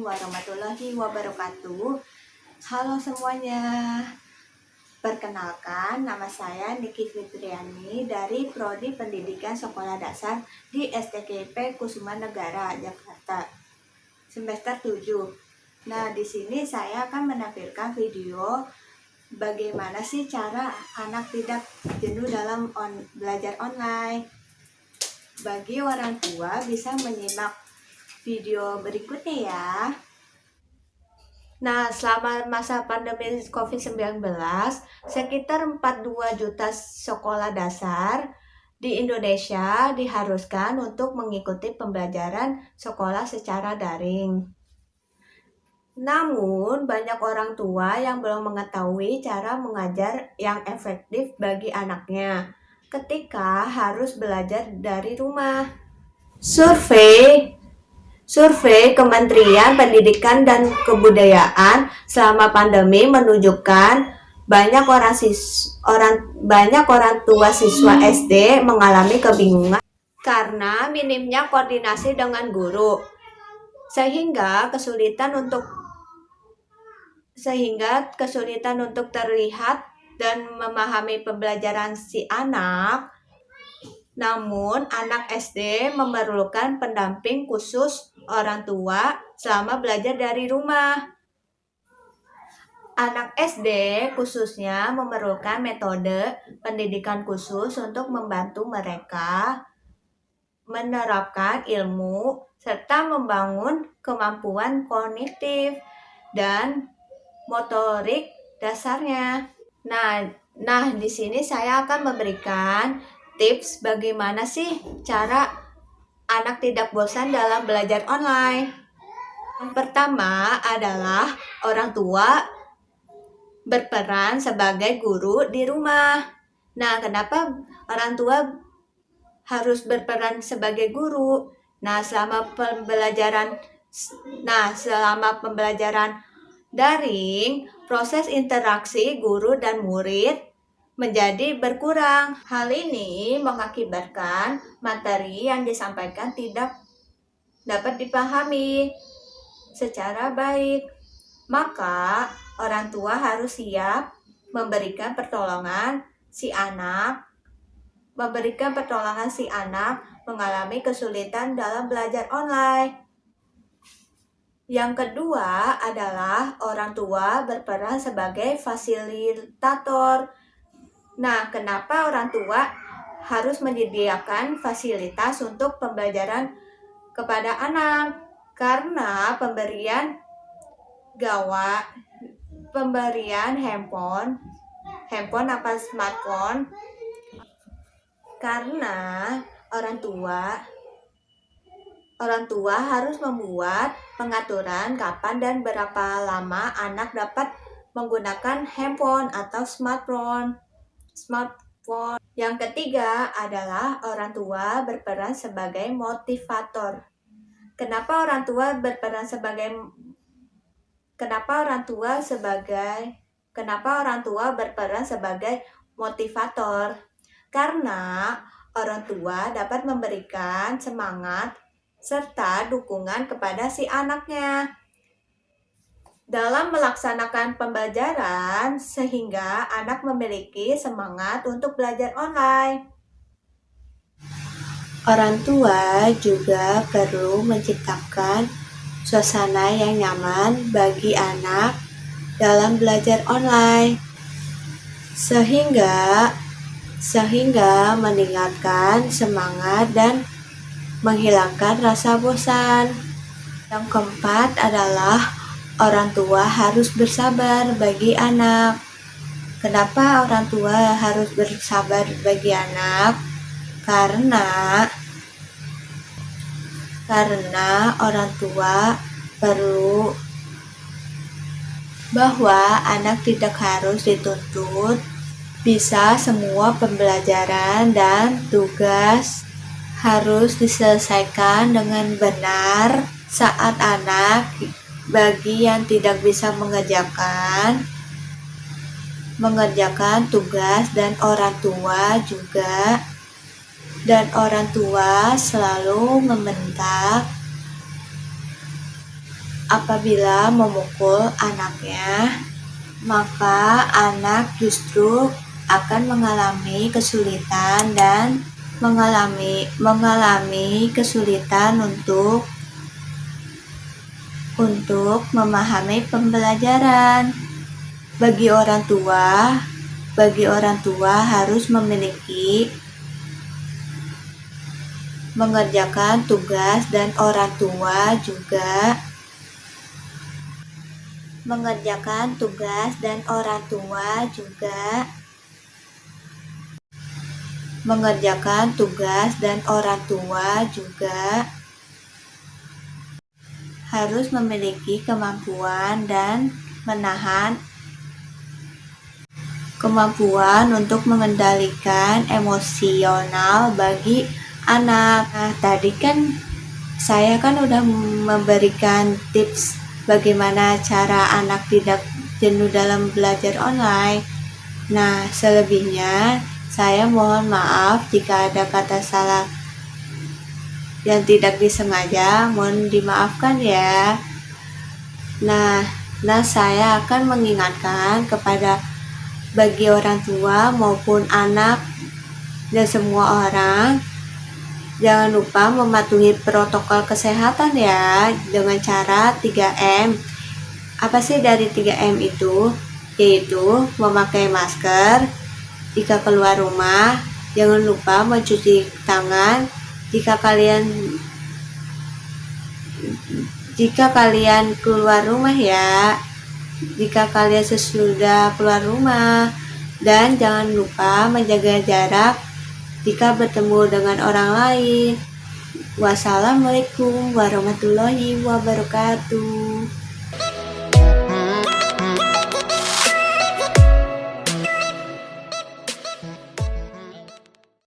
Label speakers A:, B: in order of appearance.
A: warahmatullahi wabarakatuh. Halo semuanya, perkenalkan nama saya Niki Fitriani dari Prodi Pendidikan Sekolah Dasar di STKP Kusuma Negara, Jakarta, semester 7. Nah, di sini saya akan menampilkan video bagaimana sih cara anak tidak jenuh dalam belajar online. Bagi orang tua bisa menyimak video berikutnya ya. Nah, selama masa pandemi COVID-19, sekitar 42 juta sekolah dasar di Indonesia diharuskan untuk mengikuti pembelajaran sekolah secara daring. Namun, banyak orang tua yang belum mengetahui cara mengajar yang efektif bagi anaknya ketika harus belajar dari rumah. Survei Kementerian Pendidikan dan Kebudayaan selama pandemi menunjukkan banyak orang tua siswa SD mengalami kebingungan karena minimnya koordinasi dengan guru, sehingga kesulitan untuk terlihat dan memahami pembelajaran si anak. Namun, anak SD memerlukan pendamping khusus orang tua selama belajar dari rumah. Anak SD khususnya memerlukan metode pendidikan khusus untuk membantu mereka menerapkan ilmu serta membangun kemampuan kognitif dan motorik dasarnya. Nah, di sini saya akan memberikan tips bagaimana sih cara anak tidak bosan dalam belajar online. Yang pertama adalah orang tua berperan sebagai guru di rumah. Nah, kenapa orang tua harus berperan sebagai guru? Selama pembelajaran daring, proses interaksi guru dan murid menjadi berkurang. Hal ini mengakibatkan materi yang disampaikan tidak dapat dipahami secara baik. Maka, orang tua harus siap memberikan pertolongan si anak mengalami kesulitan dalam belajar online. Yang kedua adalah orang tua berperan sebagai fasilitator. Nah, kenapa orang tua harus menyediakan fasilitas untuk pembelajaran kepada anak? Karena pemberian handphone atau smartphone, karena orang tua harus membuat pengaturan kapan dan berapa lama anak dapat menggunakan handphone atau smartphone. Yang ketiga adalah orang tua berperan sebagai motivator. Kenapa orang tua berperan sebagai motivator? Karena orang tua dapat memberikan semangat serta dukungan kepada si anaknya dalam melaksanakan pembelajaran, sehingga anak memiliki semangat untuk belajar online. Orang tua juga perlu menciptakan suasana yang nyaman bagi anak dalam belajar online, sehingga meningkatkan semangat dan menghilangkan rasa bosan. Yang keempat adalah orang tua harus bersabar bagi anak. Kenapa orang tua harus bersabar bagi anak? Karena orang tua perlu bahwa anak tidak harus dituntut bisa semua pembelajaran dan tugas harus diselesaikan dengan benar saat anak bagi yang tidak bisa mengerjakan tugas, dan orang tua selalu membentak Apabila memukul anaknya, maka anak justru akan mengalami kesulitan dan mengalami kesulitan untuk memahami pembelajaran. Bagi orang tua harus mengerjakan tugas dan orang tua juga harus memiliki kemampuan untuk mengendalikan emosional bagi anak. Nah, tadi kan saya udah memberikan tips bagaimana cara anak tidak jenuh dalam belajar online. Nah, selebihnya saya mohon maaf jika ada kata salah yang tidak disengaja, mohon dimaafkan ya. Nah, saya akan mengingatkan kepada bagi orang tua maupun anak dan semua orang, jangan lupa mematuhi protokol kesehatan ya, dengan cara 3M. Apa sih dari 3M itu? Yaitu memakai masker jika keluar rumah, jangan lupa mencuci tangan jika kalian keluar rumah ya, jika kalian sesudah keluar rumah, dan jangan lupa menjaga jarak jika bertemu dengan orang lain. Wassalamualaikum warahmatullahi wabarakatuh.